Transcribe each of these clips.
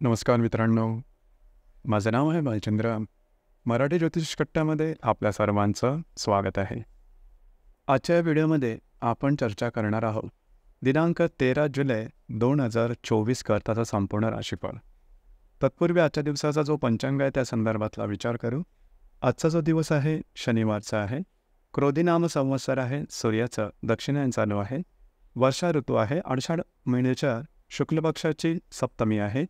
नमस्कार मित्रांनो, माझं नाव आहे भालचंद्र. मराठी ज्योतिष कट्ट्यामध्ये आपल्या सर्वांचं स्वागत आहे. आजच्या या व्हिडिओमध्ये आपण चर्चा करणार आहोत दिनांक 13 जुलै 2024 करताचा संपूर्ण राशीफळ. तत्पूर्वी आजच्या दिवसाचा जो पंचांग आहे त्या संदर्भातला विचार करू. आजचा जो दिवस आहे शनिवारचा आहे. क्रोधी नाम संवत्सर आहे. सूर्याचं दक्षिणायन चालू आहे. वर्षा ऋतू आहे. आषाढ महिन्याच्या शुक्ल पक्षाची सप्तमी आहे.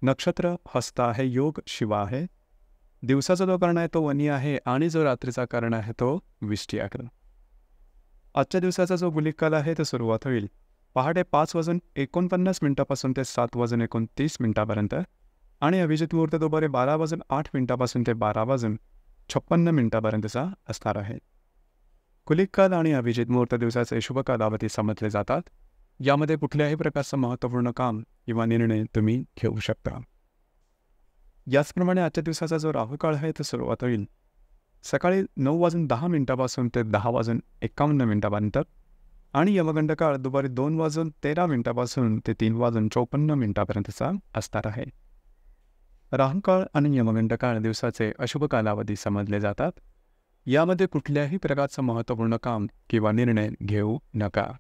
नक्षत्र हस्त आहे. योग शिवा आहे. दिवसाचा जो कर्ण आहे तो वनी आहे आणि जो रात्रीचा कर्ण आहे तो विष्टी आहे. आजच्या दिवसाचा जो गुलिक काल आहे तो सुरुवात होईल पहाटे 5:49 ते 7:29 आणि अभिजित मुहूर्त दुपारी 12:08 ते 12:56 असणार आहे. गुलिक काल आणि अभिजित मुहूर्त दिवसाचे शुभ कालावधी समजले जातात. यामध्ये कुठल्याही प्रकारचं महत्त्वपूर्ण काम किंवा निर्णय तुम्ही घेऊ शकता. याचप्रमाणे आजच्या दिवसाचा जो राहुकाळ आहे तो सुरुवात होईल सकाळी 9:10 ते 10:51 आणि यमगंड काळ दुपारी 2:13 ते 3:54 असणार आहे. राहुकाळ आणि यमगंड काळ दिवसाचे अशुभ कालावधी समजले जातात. यामध्ये कुठल्याही प्रकारचं महत्त्वपूर्ण काम किंवा निर्णय घेऊ नका.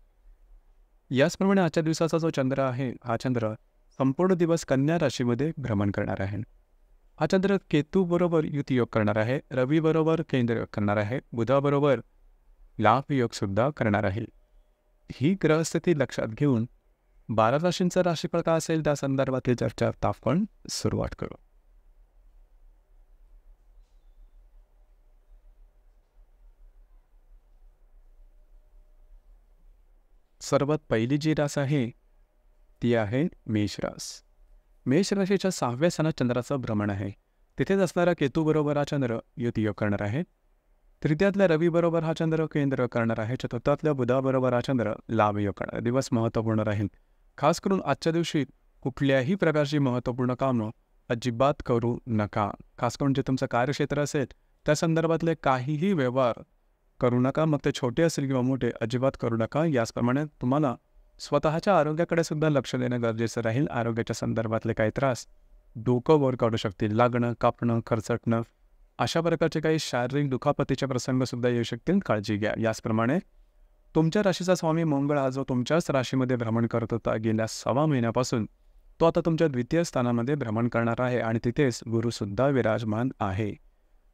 याचप्रमाणे आजच्या दिवसाचा जो चंद्र आहे हा चंद्र संपूर्ण दिवस कन्या राशीमध्ये भ्रमण करणार आहे. हा चंद्र केतूबरोबर युतियोग करणार आहे. रवीबरोबर केंद्र करणार आहे. बुधाबरोबर लाभ योगसुद्धा करणार आहे. ही ग्रहस्थिती लक्षात घेऊन 12 राशींचा राशीफळ का असेल त्या संदर्भातील चर्चा आपण सुरुवात करू. सर्वात पहिली जी रास आहे ती आहे मेष रास. मेष राशीच्या 6व्या स्थानात चंद्राचं भ्रमण आहे. तिथेच असणारा केतूबरोबर हा चंद्र युतियोग करणार आहे. तृतीयातल्या रवीबरोबर हा चंद्र केंद्र करणार आहे. चतुर्थातल्या बुधाबरोबर हा चंद्र लाभ योग करणार. दिवस महत्त्वपूर्ण राहील. खास करून आजच्या दिवशी कुठल्याही प्रकारची महत्त्वपूर्ण कामं अजिबात करू नका. खास करून जे तुमचं कार्यक्षेत्र असेल त्या संदर्भातले काहीही व्यवहार करू नका. मग ते छोटे असेल किंवा मोठे अजिबात करू नका. याचप्रमाणे तुम्हाला स्वतःच्या आरोग्याकडे सुद्धा लक्ष देणं गरजेचं राहील. आरोग्याच्या संदर्भातले काही त्रास डोकं वर काढू शकतील. लागणं, कापणं, खरचटणं अशा प्रकारचे काही शारीरिक दुखापतीचे प्रसंगसुद्धा येऊ शकतील. काळजी घ्या. याचप्रमाणे तुमच्या राशीचा स्वामी मंगळ हा जो तुमच्याच राशीमध्ये भ्रमण करत होता गेल्या 6 महिन्यापासून तो आता तुमच्या द्वितीय स्थानामध्ये भ्रमण करणार आहे आणि तिथेच गुरुसुद्धा विराजमान आहे.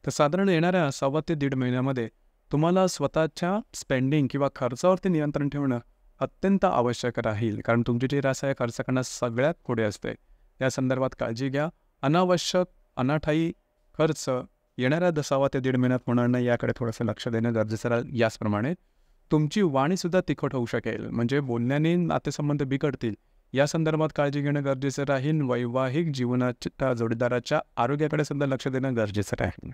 तर साधारण येणाऱ्या 1.25 ते 1.5 महिन्यामध्ये तुम्हाला स्वतःच्या स्पेंडिंग किंवा खर्चावरती नियंत्रण ठेवणं अत्यंत आवश्यक राहील. कारण तुमची जी रास आहे खर्च करण्यास सगळ्यात पुढे असते. या संदर्भात काळजी घ्या. अनावश्यक अनाठायी खर्च येणाऱ्या 1.5 ते 1.5 महिन्यात होणार नाही याकडे थोडंसं लक्ष देणं गरजेचं राहील. याचप्रमाणे तुमची वाणीसुद्धा तिखट होऊ शकेल. म्हणजे बोलण्याने नातेसंबंध बिघडतील. या संदर्भात काळजी घेणं गरजेचं राहील. वैवाहिक जीवनाच्या जोडीदाराच्या आरोग्याकडे सुद्धा लक्ष देणं गरजेचं राहील.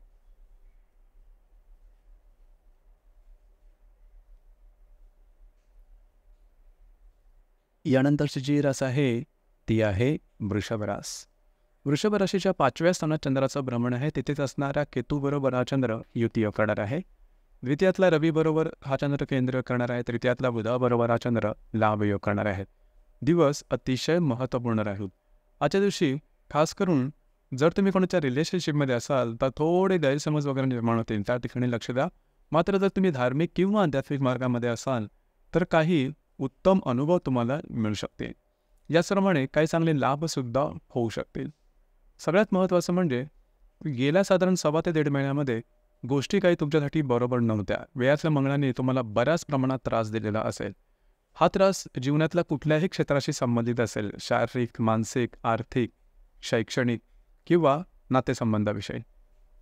यानंतरची जी रास आहे ती आहे वृषभ रास. वृषभ राशीच्या 5व्या स्थानात चंद्राचं भ्रमण आहे. तिथेच असणाऱ्या केतूबरोबर हा चंद्र युतियोग करणार आहे. द्वितीयातल्या रवीबरोबर हा चंद्र केंद्र करणार आहे. तृतीयातल्या बुधाबरोबर हा चंद्र लाभ योग करणार आहे. दिवस अतिशय महत्त्वपूर्ण राहील. आजच्या दिवशी खास करून जर तुम्ही कोणाच्या रिलेशनशिपमध्ये असाल तर थोडे गैरसमज वगैरे निर्माण होतील. त्या ठिकाणी लक्ष द्या. मात्र जर तुम्ही धार्मिक किंवा आध्यात्मिक मार्गामध्ये असाल तर काही उत्तम अनुभव तुम्हाला मिळू शकतील. याचप्रमाणे काही चांगले लाभसुद्धा होऊ शकतील. सगळ्यात महत्त्वाचं म्हणजे गेल्या साधारण 1.25 ते 1.5 महिन्यामध्ये गोष्टी काही तुमच्यासाठी बरोबर नव्हत्या. वेळातल्या मंगळाने तुम्हाला बऱ्याच प्रमाणात त्रास दिलेला असेल. हा त्रास जीवनातल्या कुठल्याही क्षेत्राशी संबंधित असेल. शारीरिक, मानसिक, आर्थिक, शैक्षणिक किंवा नातेसंबंधाविषयी.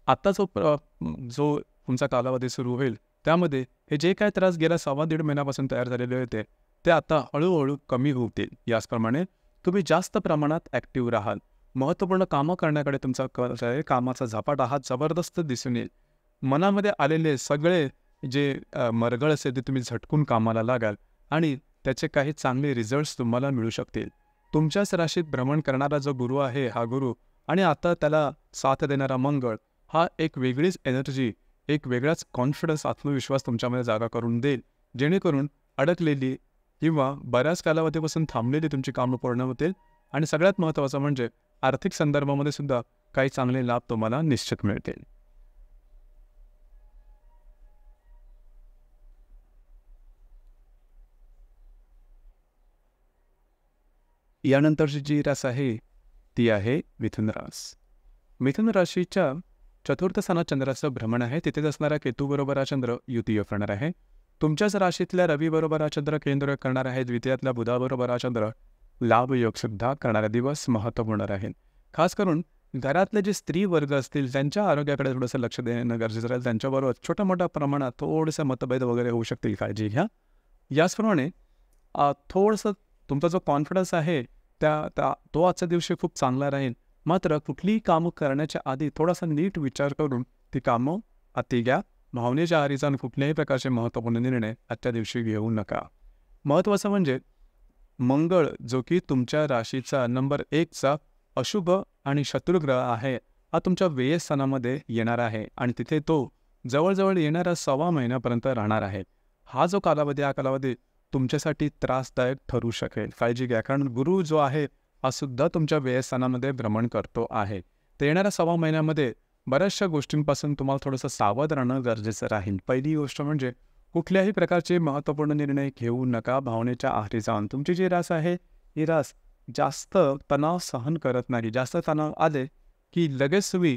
आत्ता जो तुमचा कालावधी सुरू होईल त्यामध्ये हे जे काय त्रास गेल्या 1.25 महिन्यापासून तयार झालेले होते ते आता हळूहळू कमी होतील. याचप्रमाणे तुम्ही जास्त प्रमाणात ॲक्टिव्ह राहाल. महत्त्वपूर्ण कामं करण्याकडे तुमचा कल आहे. कामाचा झपाटा हा जबरदस्त दिसून येईल. मनामध्ये आलेले सगळे जे मरगळ असेल ते तुम्ही झटकून कामाला लागाल आणि त्याचे काही चांगले रिझल्ट्स तुम्हाला मिळू शकतील. तुमच्याच राशीत भ्रमण करणारा जो गुरु आहे हा गुरु आणि आता त्याला साथ देणारा मंगळ हा एक वेगळीच एनर्जी, एक वेगळाच कॉन्फिडन्स, आत्मविश्वास तुमच्यामध्ये जागा करून देईल. जेणेकरून अडकलेली किंवा बऱ्याच कालावधीपासून थांबलेली तुमची कामं पूर्ण होतील. आणि सगळ्यात महत्त्वाचं म्हणजे आर्थिक संदर्भामध्ये सुद्धा काही चांगले लाभ तुम्हाला निश्चित मिळतील. यानंतरची जी रास आहे ती आहे मिथुन रास. मिथुन राशीच्या चतुर्थ स्थानात चंद्राचं भ्रमण आहे. तिथेच असणारा केतूबरोबर हा चंद्र युतियोग करणार आहे. तुमच्याच राशीतल्या रवीबरोबर हा चंद्र केंद्र करणार आहे. द्वितीयातल्या बुधाबरोबर हा चंद्र लाभयोगसुद्धा करणारा दिवस महत्त्वपूर्ण राहील. खास करून घरातले जे स्त्री वर्ग असतील त्यांच्या आरोग्याकडे थोडंसं लक्ष देणं गरजेचं राहील. त्यांच्याबरोबर छोट्या मोठ्या प्रमाणात थोडंसं मतभेद वगैरे होऊ शकतील, काळजी घ्या. याचप्रमाणे थोडंसं तुमचा जो कॉन्फिडन्स आहे तो आजच्या दिवशी खूप चांगला राहील. मात्र कुठलीही कामं करण्याच्या आधी थोडासा नीट विचार करून ती कामं हाती घ्या. भावनेच्या आहारी जाऊन कुठल्याही प्रकारचे महत्त्वपूर्ण निर्णय आजच्या दिवशी घेऊ नका. महत्त्वाचं म्हणजे मंगळ, जो की तुमच्या राशीचा नंबर 1चा अशुभ आणि शत्रुग्रह आहे, हा तुमच्या व्यय स्थानामध्ये येणार आहे आणि तिथे तो जवळजवळ येणाऱ्या 6 महिन्यापर्यंत राहणार आहे. हा जो कालावधी हा कालावधी तुमच्यासाठी त्रासदायक ठरू शकेल. काळजी घ्या, कारण गुरु जो आहे हा सुद्धा तुमच्या व्ययस्थानामध्ये भ्रमण करतो आहे. तर येणाऱ्या 6 महिन्यामध्ये बऱ्याचशा गोष्टींपासून तुम्हाला थोडंसं सावध राहणं गरजेचं राहील. पहिली गोष्ट म्हणजे कुठल्याही प्रकारचे महत्त्वपूर्ण निर्णय घेऊ नका भावनेच्या आहारी जाऊन. तुमची जी रास आहे ही रास जास्त तणाव सहन करत नाही. जास्त तणाव आले की लगेच तुम्ही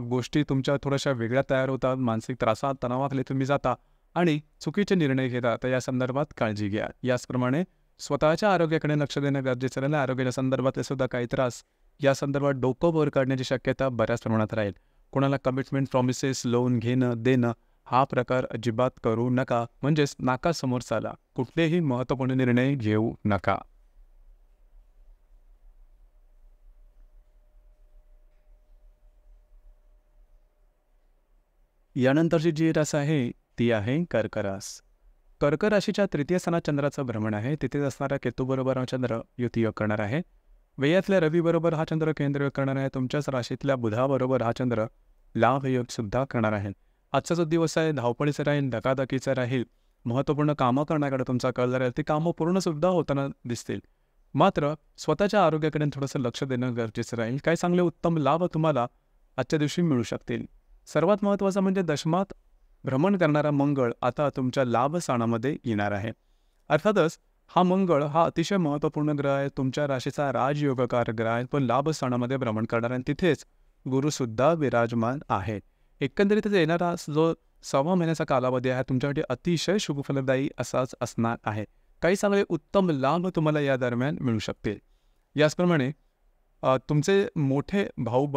गोष्टी तुमच्या थोड्याशा वेगळ्या तयार होतात. मानसिक त्रासात तणावाखाली तुम्ही जाता आणि चुकीचे निर्णय घेता. तर या संदर्भात काळजी घ्या. याचप्रमाणे स्वतःच्या आरोग्याकडे लक्ष देणं गरजेचं राहील. आरोग्याच्या संदर्भातले सुद्धा काही त्रास या संदर्भात डोकं वर काढण्याची शक्यता बऱ्याच प्रमाणात राहील. कोणाला कमिटमेंट, प्रॉमिसेस, लोन घेणं देणं हा प्रकार अजिबात करू नका. म्हणजेच नाकासमोर चाला. कुठलेही महत्त्वपूर्ण निर्णय घेऊ नका. यानंतरची जी रास आहे ती आहे कर्क रास. कर्क राशीच्या तृतीय स्थानात चंद्राचं भ्रमण आहे. तिथेच असणारा केतूबरोबर हा चंद्र युतियोग करणार आहे. व्ययातल्या रवीबरोबर हा चंद्र केंद्रयोग करणार आहे. तुमच्याच राशीतल्या बुधाबरोबर हा चंद्र लाभयोगसुद्धा करणार आहे. आजचा जो दिवस आहे धावपळीचा राहील, धकाधकीचा राहील. महत्त्वपूर्ण कामं करण्याकडे तुमचा कल राहील. ती कामं पूर्णसुद्धा होताना दिसतील. मात्र स्वतःच्या आरोग्याकडे थोडंसं लक्ष देणं गरजेचं राहील. काही चांगले उत्तम लाभ तुम्हाला आजच्या दिवशी मिळू शकतील. सर्वात महत्त्वाचं म्हणजे दशमात भ्रमण करणारा मंगळ आता तुमच्या लाभस्थानामध्ये येणार आहे. अर्थातच हा मंगळ हा अतिशय महत्त्वपूर्ण ग्रह आहे. तुमच्या राशीचा राजयोगकार ग्रह आहे. तो लाभस्थानामध्ये भ्रमण करणार आहे. तिथेच गुरुसुद्धा विराजमान आहे. एकंदरीत येणारा जो 6 महिन्याचा कालावधी आहे तुमच्यासाठी अतिशय शुभफलदायी असाच असणार आहे. काही चांगले उत्तम लाभ तुम्हाला या दरम्यान मिळू शकतील. याचप्रमाणे तुमचे मोठे भाऊ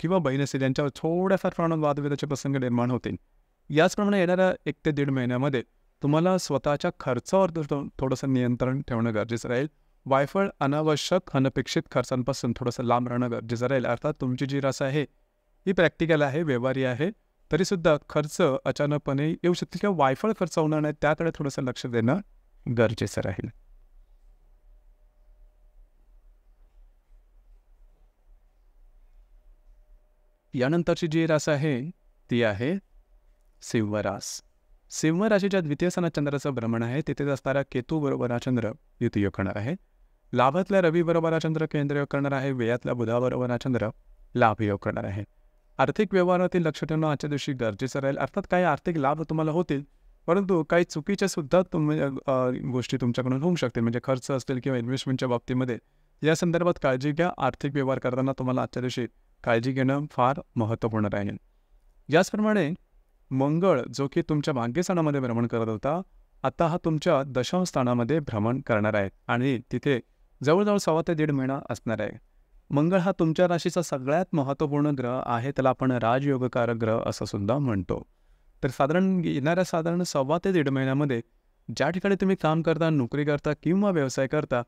किंवा बहीण असतील यांच्यावर थोड्याफार प्रमाणात वादविवादाचे प्रसंग निर्माण होतील. याचप्रमाणे येणाऱ्या 1 ते 1.5 महिन्यामध्ये तुम्हाला स्वतःच्या खर्चावर थोडंसं नियंत्रण ठेवणं गरजेचं राहील. वायफळ, अनावश्यक, अनपेक्षित खर्चांपासून थोडंसं लांब राहणं गरजेचं राहील. अर्थात तुमची जी रास आहे ही प्रॅक्टिकल आहे, व्यवहारी आहे. तरीसुद्धा खर्च अचानकपणे येऊ शकतील किंवा वायफळ खर्च होणार नाही, त्याकडे थोडंसं लक्ष देणं गरजेचं राहील. यानंतरची जी रास आहे ती आहे सिंह रास. सिंह राशीच्या द्वितीय स्थानात चंद्राचं भ्रमण आहे. तिथेच असणारा केतू बरोबर हा चंद्र युतियोग करणार आहे. लाभातल्या रवी बरोबर हा चंद्र केंद्रयोग करणार आहे. व्ययातल्या बुधाबरोबर हा चंद्र लाभयोग करणार आहे. आर्थिक व्यवहारातील लक्ष ठेवणं आजच्या दिवशी गरजेचं राहील. अर्थात काही आर्थिक लाभ तुम्हाला होतील, परंतु काही चुकीच्या सुद्धा गोष्टी तुमच्याकडून होऊ शकतील. म्हणजे खर्च असतील किंवा इन्व्हेस्टमेंटच्या बाबतीमध्ये या संदर्भात काळजी घ्या. आर्थिक व्यवहार करताना तुम्हाला आजच्या दिवशी काळजी घेणं फार महत्त्वपूर्ण राहील. याचप्रमाणे मंगळ, जो की तुमच्या भाग्यस्थानामध्ये भ्रमण करत होता, आता हा तुमच्या दशम स्थानामध्ये भ्रमण करणार आहे आणि तिथे जवळजवळ 1.25 ते 1.5 महिना असणार आहे. मंगळ हा तुमच्या राशीचा सगळ्यात महत्त्वपूर्ण ग्रह आहे. त्याला आपण राजयोगकारक ग्रह असं सुद्धा म्हणतो. तर येणाऱ्या 1.25 ते 1.5 महिन्यामध्ये ज्या ठिकाणी तुम्ही काम करता, नोकरी करता किंवा व्यवसाय करता,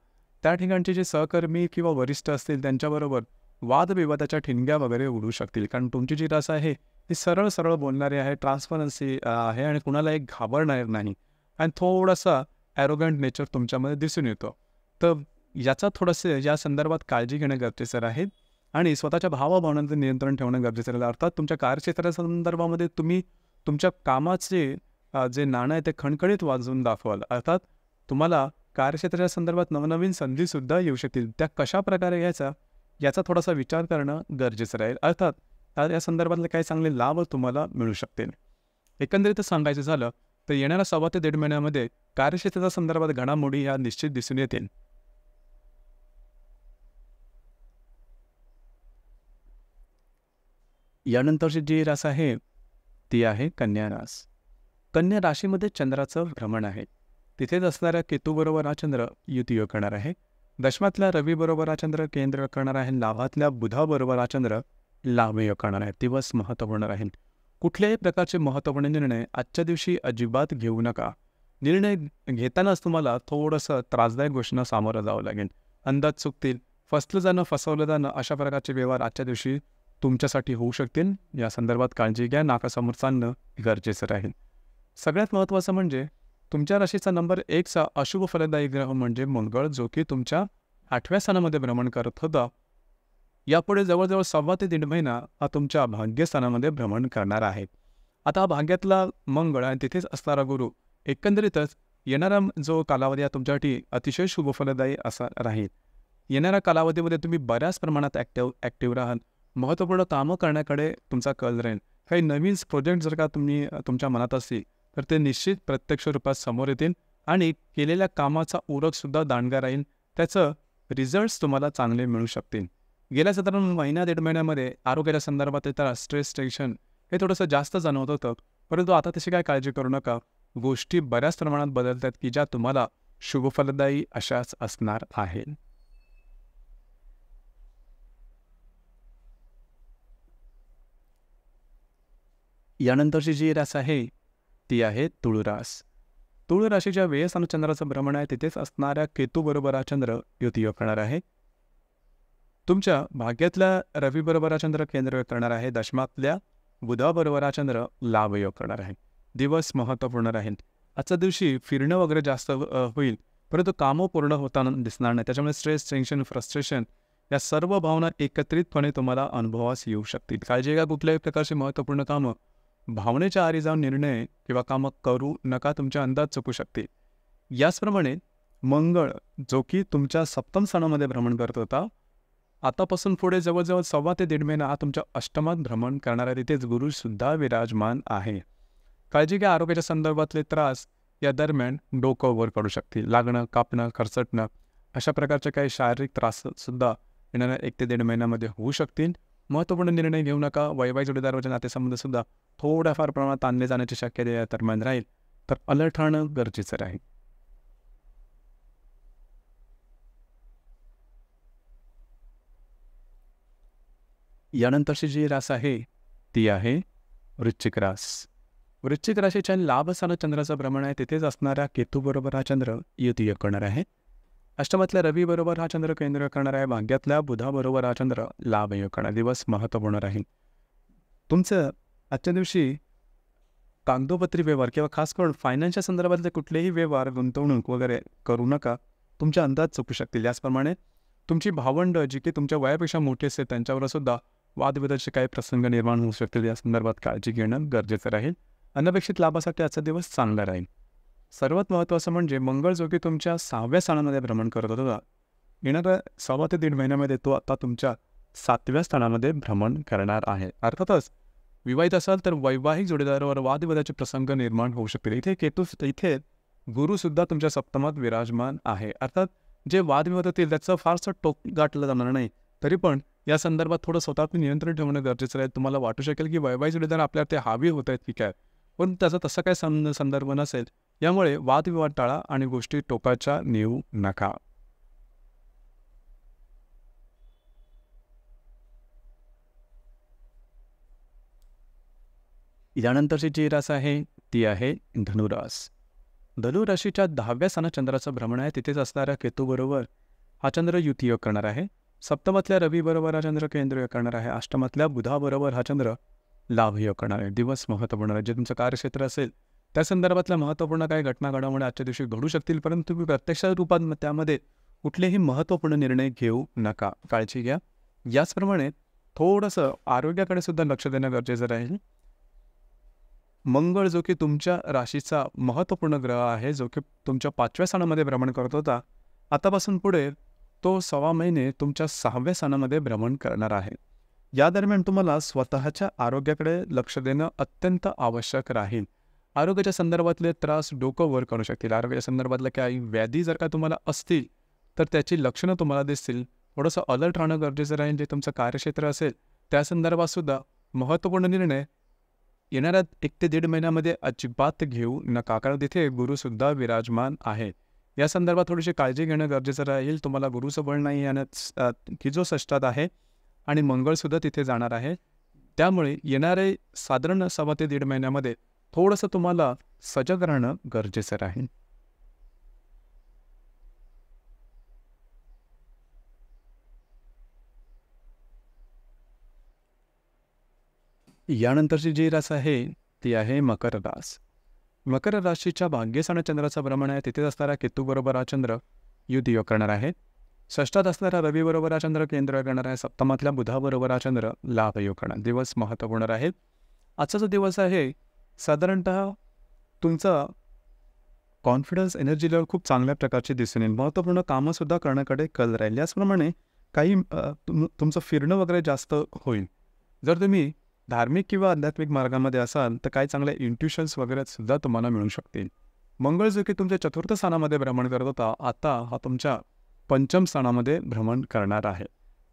त्या ठिकाणचे जे सहकर्मी किंवा वरिष्ठ असतील त्यांच्याबरोबर वादविवादाच्या ठिणग्या वगैरे उडू शकतील. कारण तुमची जी रास आहे ही सरळ सरळ बोलणारी आहे, ट्रान्सपरन्सी आहे आणि कुणाला एक घाबरणार नाही आणि थोडासा ॲरोगंट नेचर तुमच्यामध्ये दिसून येतो. तर याचा थोडंसं या संदर्भात काळजी घेणं गरजेचं राहील आणि स्वतःच्या भावभावनांचं नियंत्रण ठेवणं गरजेचं राहील. अर्थात तुमच्या कार्यक्षेत्राच्या संदर्भामध्ये तुम्ही तुमच्या कामाचे जे नाणं आहे ते खणखणीत वाजवून दाखवाल. अर्थात तुम्हाला कार्यक्षेत्राच्या संदर्भात नवनवीन संधीसुद्धा येऊ शकतील. त्या कशा प्रकारे घ्यायचा याचा थोडासा विचार करणं गरजेचं राहील. अर्थात या संदर्भातले काही चांगले लाभ तुम्हाला मिळू शकतील. एकंदरीतच सांगायचं झालं तर येणाऱ्या 1.25 ते 1.5 महिन्यामध्ये कार्यक्षेत्राच्या संदर्भात घडामोडी ह्या निश्चित दिसून येतील. यानंतरची जी रास आहे ती आहे कन्या रास. कन्या राशीमध्ये चंद्राचं भ्रमण आहे. तिथेच असणाऱ्या केतूबरोबर हा चंद्र युतियोग करणार आहे. दशमातल्या रवीबरोबर हा चंद्र केंद्र करणार आहे. लाभातल्या बुधाबरोबर हा चंद्र लाभयोग करणार आहे. दिवस महत्त्वपूर्ण राहील. कुठल्याही प्रकारचे महत्त्वपूर्ण निर्णय आजच्या दिवशी अजिबात घेऊ नका. निर्णय घेतानाच तुम्हाला थोडंसं त्रासदायक गोष्टींना सामोरं जावं लागेल. अंदाज चुकतील, फसलं जाणं, फसवलं जाणं अशा प्रकारचे व्यवहार आजच्या दिवशी तुमच्यासाठी होऊ शकतील. या संदर्भात काळजी घ्या. नाकासमोर चालणं गरजेचं राहील. सगळ्यात महत्त्वाचं म्हणजे तुमच्या राशीचा नंबर 1चा अशुभ फलदायी ग्रह म्हणजे मंगळ, जो की तुमच्या 8व्या स्थानामध्ये भ्रमण करत होता. यापुढे जवळजवळ 1.25 ते 1.5 महिना हा तुमच्या भाग्यस्थानामध्ये भ्रमण करणार आहे. आता हा भाग्यातला मंगळ आणि तिथेच असणारा गुरु एकंदरीतच येणारा जो कालावधी आहे तुमच्यासाठी अतिशय शुभ फलदायी असा राहील. येणाऱ्या कालावधीमध्ये तुम्ही बऱ्याच प्रमाणात ॲक्टिव्ह राहाल. महत्त्वपूर्ण कामं करण्याकडे तुमचा कल राहील. काही नवीन प्रोजेक्ट जर का तुम्ही तुमच्या मनात असतील तर ते निश्चित प्रत्यक्ष रूपात समोर येतील आणि केलेल्या कामाचा उरकसुद्धा दांडगा राहील. त्याचं रिझल्ट्स तुम्हाला चांगले मिळू शकतील. गेल्या साधारण महिना 1.5 महिन्यामध्ये आरोग्याच्या संदर्भात तर स्ट्रेस, टेन्शन हे थोडंसं जास्त जाणवत होतं. परंतु आता तशी काय काळजी करू नका. गोष्टी बऱ्याच प्रमाणात बदलतात की ज्या तुम्हाला शुभफलदायी अशाच असणार आहेत. यानंतरची जी रास आहे ती आहे तुळ रास. तुळ राशीच्या व्ययस्थान चंद्राचं भ्रमण आहे. तिथेच असणाऱ्या केतूबरोबर हा चंद्र युतियोग करणार आहे. तुमच्या भाग्यातल्या रवीबरोबर हा चंद्र केंद्रयोग करणार आहे. दशमातल्या बुधाबरोबर हा चंद्र लाभयोग करणार आहे. दिवस महत्त्वपूर्ण राहील. आजच्या दिवशी फिरणं वगैरे जास्त होईल, परंतु कामं पूर्ण होताना दिसणार नाही. त्याच्यामुळे स्ट्रेस, टेन्शन, फ्रस्ट्रेशन या सर्व भावना एकत्रितपणे तुम्हाला अनुभवास येऊ शकतील. काळजी घ्या. कुठल्याही प्रकारची महत्त्वपूर्ण कामं भावनेच्या आहारी जाऊन निर्णय किंवा कामं करू नका. तुमचे अंदाज चुकू शकतील. याचप्रमाणे मंगळ, जो की तुमच्या 7म स्थानामध्ये भ्रमण करत होता, आतापासून पुढे जवळजवळ 1.25 ते 1.5 महिना हा तुमच्या अष्टमात भ्रमण करणारा. तिथेच गुरुसुद्धा विराजमान आहे. काळजी घ्या. आरोग्याच्या संदर्भातले त्रास या दरम्यान डोकं वर पडू शकतील. लागणं, कापणं, खरचटणं अशा प्रकारचे काही शारीरिक त्राससुद्धा येणाऱ्या 1 ते 1.5 महिन्यामध्ये होऊ शकतील. महत्त्वपूर्ण निर्णय घेऊ नका. वैवाहिक जोडीदाराचे नातेसंबंधसुद्धा थोड्याफार प्रमाणात ताणले जाण्याची शक्यता या दरम्यान राहील. तर अलर्ट राहणं गरजेचं राहील. यानंतरची जी रास आहे ती आहे वृश्चिक रास. वृश्चिक राशीच्या लाभस्थान चंद्राचं भ्रमण आहे. तिथेच असणाऱ्या केतूबरोबर हा चंद्र युतियोग करणार आहे. अष्टमातल्या रवीबरोबर हा चंद्र केंद्र करणार आहे. भाग्यातल्या बुधाबरोबर हा चंद्र लाभयोग करणार. दिवस महत्त्वपूर्ण राहील. तुमचं आजच्या दिवशी कागदोपत्री व्यवहार किंवा खास करून फायनान्सच्या संदर्भातले कुठलेही व्यवहार, गुंतवणूक वगैरे करू नका. तुमचे अंदाज चुकू शकतील. याचप्रमाणे तुमची भावंड जी की तुमच्या वयापेक्षा मोठी असते त्यांच्यावर सुद्धा वादविवादाचे काही प्रसंग निर्माण होऊ शकतील. या संदर्भात काळजी घेणं गरजेचं राहील. अनपेक्षित लाभासाठी आजचा दिवस चांगला राहील. सर्वात महत्त्वाचं म्हणजे मंगळ, जो की तुमच्या 6व्या स्थानामध्ये भ्रमण करत होता, येणाऱ्या 1.25 ते 1.5 महिन्यामध्ये तो आता तुमच्या 7व्या स्थानामध्ये भ्रमण करणार आहे. अर्थातच विवाहित असाल तर वैवाहिक जोडीदारावर वादविवादाचे प्रसंग निर्माण होऊ शकतील. इथे गुरुसुद्धा तुमच्या सप्तमात विराजमान आहे. अर्थात जे वादविवाद होतील त्याचं फारसं टोक गाठलं जाणार नाही. तरी पण या संदर्भात थोडं स्वतःवर नियंत्रण ठेवणं गरजेचं आहे. तुम्हाला वाटू शकेल की वैवाहिक जोडीदार आपल्यावर ते हावी होत आहेत की काय, पण त्याचा तसा काही संदर्भ नसेल. यामुळे वादविवाद टाळा आणि गोष्टी टोकाच्या नेऊ नका. यानंतरची जी रास आहे ती आहे धनुरास. धनुराशीच्या 10व्या स्थानात चंद्राचं भ्रमण आहे. तिथेच असणाऱ्या केतूबरोबर हा चंद्र युतियोग करणार आहे. सप्तमातल्या रवीबरोबर हा चंद्र केंद्रयोग करणार आहे. अष्टमातल्या बुधाबरोबर हा चंद्र लाभयोग करणार आहे. दिवस महत्त्वपूर्ण आहे. जे तुमचं कार्यक्षेत्र असेल त्या संदर्भातल्या महत्त्वपूर्ण काही घटना घडामोडी आजच्या दिवशी घडू शकतील, परंतु तुम्ही प्रत्यक्ष रूपात त्यामध्ये कुठलेही महत्त्वपूर्ण निर्णय घेऊ नका. काळजी घ्या. याचप्रमाणे थोडंसं आरोग्याकडे सुद्धा लक्ष देणं गरजेचं राहील. मंगळ, जो की तुमच्या राशीचा महत्त्वपूर्ण ग्रह आहे, जो की तुमच्या 5व्या स्थानामध्ये भ्रमण करत होता, आतापासून पुढे तो 6 महिने तुमच्या 6व्या स्थानामध्ये भ्रमण करणार आहे. या दरम्यान तुम्हाला स्वतःच्या आरोग्याकडे लक्ष देणं अत्यंत आवश्यक राहील. आरोग्याच्या संदर्भातले त्रास डोकं वर करू शकतील. आरोग्याच्या संदर्भातल्या काही व्याधी जर का तुम्हाला असतील तर त्याची लक्षणं तुम्हाला दिसतील. थोडंसं अलर्ट राहणं गरजेचं राहील. जे तुमचं कार्यक्षेत्र असेल त्या संदर्भात सुद्धा महत्त्वपूर्ण निर्णय येणाऱ्या 1 ते 1.5 महिन्यामध्ये अजिबात घेऊ नका, कारण तिथे गुरुसुद्धा विराजमान आहे. या संदर्भात थोडीशी काळजी घेणं गरजेचं राहील. तुम्हाला गुरुचं बळ नाही येण्यात की जो षष्ठात आहे आणि मंगळसुद्धा तिथे जाणार आहे. त्यामुळे येणारे साधारण 1.25 ते 1.5 महिन्यामध्ये थोडंसं तुम्हाला सजग राहणं गरजेचं राहील. यानंतरची जी रास आहे ती आहे मकर रास. मकर राशीच्या भाग्यस्थानात चंद्राचं भ्रमण आहे. तिथेच असणारा केतूबरोबर हा चंद्र युती करणार आहे. षष्ठात असणारा रवीबरोबर हा चंद्र केंद्र करणार आहे. सप्तमातल्या बुधाबरोबर हा चंद्र लाभयोग करणार. दिवस महत्त्वपूर्ण राहील. आजचा जो दिवस आहे साधारणतः तुमचा कॉन्फिडन्स एनर्जी लेवल खूप चांगल्या प्रकारची दिसून येईल. महत्त्वपूर्ण कामंसुद्धा करण्याकडे कल राहील. याचप्रमाणे काही तुमचं फिरणं वगैरे जास्त होईल. जर तुम्ही धार्मिक किंवा आध्यात्मिक मार्गामध्ये असाल तर काही चांगले इंट्युशन्स वगैरे सुद्धा तुम्हाला मिळू शकतील. मंगळ जो की तुमच्या 4th स्थानामध्ये भ्रमण करत होता, आता हा तुमच्या 5म स्थानामध्ये भ्रमण करणार आहे.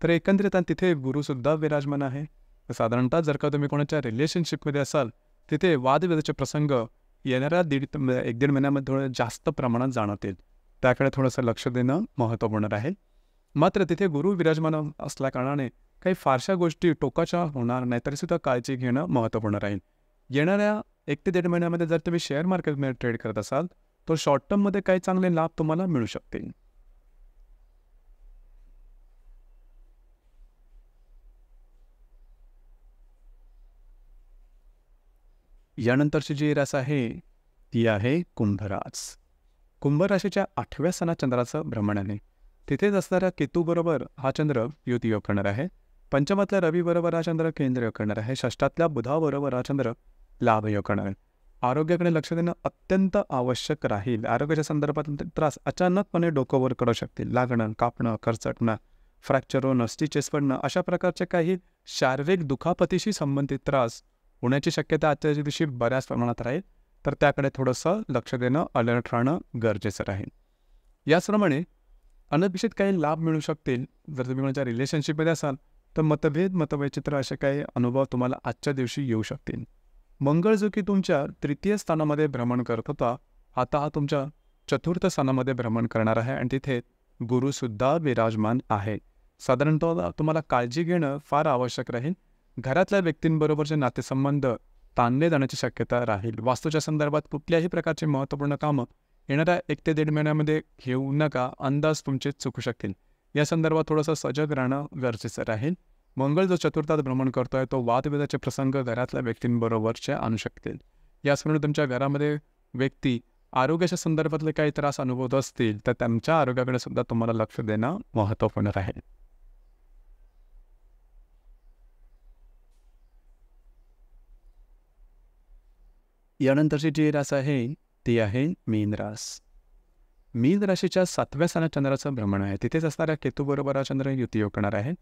तर एकंदरीत तिथे गुरुसुद्धा विराजमान आहे. साधारणतः जर का तुम्ही कोणाच्या रिलेशनशिपमध्ये असाल तिथे वादविवादाचे प्रसंग येणाऱ्या 1-1.5 महिन्यामध्ये थोडं जास्त प्रमाणात जाणवतील. त्याकडे थोडंसं लक्ष देणं महत्त्वपूर्ण राहील. मात्र तिथे गुरु विराजमान असल्याकारणाने काही फारशा गोष्टी टोकाच्या होणार नाही, तरीसुद्धा काळजी घेणं महत्त्वपूर्ण राहील. येणाऱ्या 1 ते 1.5 महिन्यामध्ये जर तुम्ही शेअर मार्केटमध्ये ट्रेड करत असाल तर शॉर्ट टर्ममध्ये काही चांगले लाभ तुम्हाला मिळू शकतील. यानंतरची जी रास आहे ती आहे कुंभ रास. कुंभ राशीच्या 8व्या स्थानात चंद्राचं भ्रमण आहे. तिथेच असणाऱ्या केतूबरोबर हा चंद्र युती करणार आहे. पंचमातल्या रवीबरोबर हा चंद्र केंद्र करणार आहे. षष्ठातल्या बुधाबरोबर हा चंद्र लाभयोग करणार आहे. आरोग्याकडे लक्ष देणं अत्यंत आवश्यक राहील. आरोग्याच्या संदर्भात त्रास अचानकपणे डोकं वर करू शकतील. लागणं, कापणं, खरचटणं, फ्रॅक्चर होणं, स्टिचेस पडणं अशा प्रकारचे काही शारीरिक दुखापतीशी संबंधित त्रास होण्याची शक्यता आजच्या दिवशी बऱ्याच प्रमाणात राहील. तर त्याकडे थोडंसं लक्ष देणं, अलर्ट राहणं गरजेचं राहील. याचप्रमाणे अनपेक्षित काही लाभ मिळू शकतील. जर तुम्ही कोणाच्या रिलेशनशिपमध्ये असाल तर मतवैचित्र असे काही अनुभव तुम्हाला आजच्या दिवशी येऊ शकतील. मंगळ जो की तुमच्या 3य स्थानामध्ये भ्रमण करत होता, आता हा तुमच्या 4th स्थानामध्ये भ्रमण करणार आहे आणि तिथे गुरुसुद्धा विराजमान आहे. साधारणतः तुम्हाला काळजी घेणं फार आवश्यक राहील. घरातल्या व्यक्तींबरोबरचे नातेसंबंध ताणले जाण्याची शक्यता राहील. वास्तूच्या संदर्भात कुठल्याही प्रकारचे महत्त्वपूर्ण कामं येणाऱ्या 1 ते 1.5 महिन्यामध्ये घेऊ नका. अंदाज तुमचे चुकू शकतील. या संदर्भात थोडंसं सजग राहणं गरजेचं राहील. मंगळ जो 4थात भ्रमण करतोय तो वादविवादाचे प्रसंग घरातल्या व्यक्तींबरोबरचे आणू शकतील. याचप्रमाणे तुमच्या घरामध्ये व्यक्ती आरोग्याच्या संदर्भातले काही त्रास अनुभवत असतील तर त्यांच्या आरोग्याकडे सुद्धा तुम्हाला लक्ष देणं महत्त्वपूर्ण राहील. यानंतरची जी रास आहे ती आहे मीन रास. मीन राशीच्या 7व्या स्थानात चंद्राचं भ्रमण आहे. तिथेच असणाऱ्या केतूबरोबर हा चंद्र युती करणार आहे.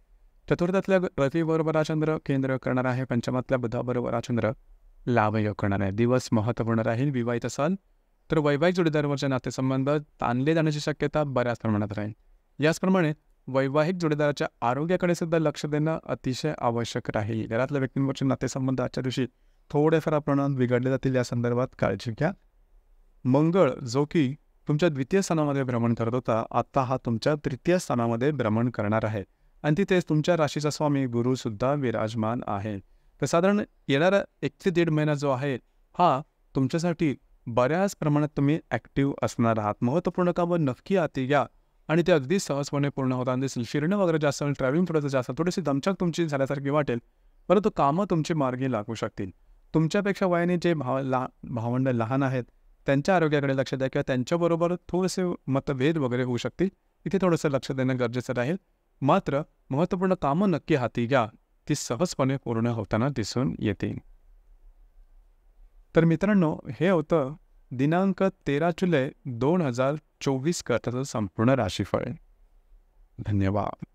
4थातल्या रवीबरोबर हा चंद्र केंद्र करणार आहे. पंचमातल्या बुधाबरोबर हा चंद्र लाभयोग करणार आहे. दिवस महत्त्वपूर्ण राहील. विवाहित असाल तर वैवाहिक जोडीदारावरचे नातेसंबंध ताणले जाण्याची शक्यता बऱ्याच प्रमाणात राहील. याचप्रमाणे वैवाहिक जोडीदाराच्या आरोग्याकडे सुद्धा लक्ष देणं अतिशय आवश्यक राहील. घरातल्या व्यक्तींवरचे नातेसंबंध आजच्या दिवशी थोडेफार प्रमाणात बिघडले जातील. या संदर्भात काळजी घ्या. मंगळ जो की तुमच्या 2य स्थानामध्ये भ्रमण करत होता, आता हा तुमच्या 3य स्थानामध्ये भ्रमण करणार आहे आणि तिथेच तुमच्या राशीचा स्वामी गुरुसुद्धा विराजमान आहे. तर साधारण येणारा 1 ते 1.5 महिना जो आहे हा तुमच्यासाठी बऱ्याच प्रमाणात तुम्ही ॲक्टिव्ह असणार आहात. महत्त्वपूर्ण कामं नक्की हाती घ्या आणि ते अगदी सहजपणे पूर्ण होताना दिसेल. फिरणं वगैरे जास्त होईल, ट्रॅव्हलिंग थोडंसं जास्त, थोडीशी दमछाक तुमची झाल्यासारखी वाटेल, परंतु कामं तुमची मार्गी लागू शकतील. तुमच्यापेक्षा वयाने जे भावंड लहान आहेत त्यांच्या आरोग्याकडे लक्ष द्या किंवा त्यांच्याबरोबर थोडेसे मतभेद वगैरे होऊ शकतील. इथे थोडंसं लक्ष देणं गरजेचं राहील. मात्र महत्त्वपूर्ण कामं नक्की हाती घ्या, ती सहजपणे पूर्ण होताना दिसून येतील. तर मित्रांनो, हे होतं दिनांक 13 जुलै 2024 करताचं संपूर्ण राशीफळ. धन्यवाद.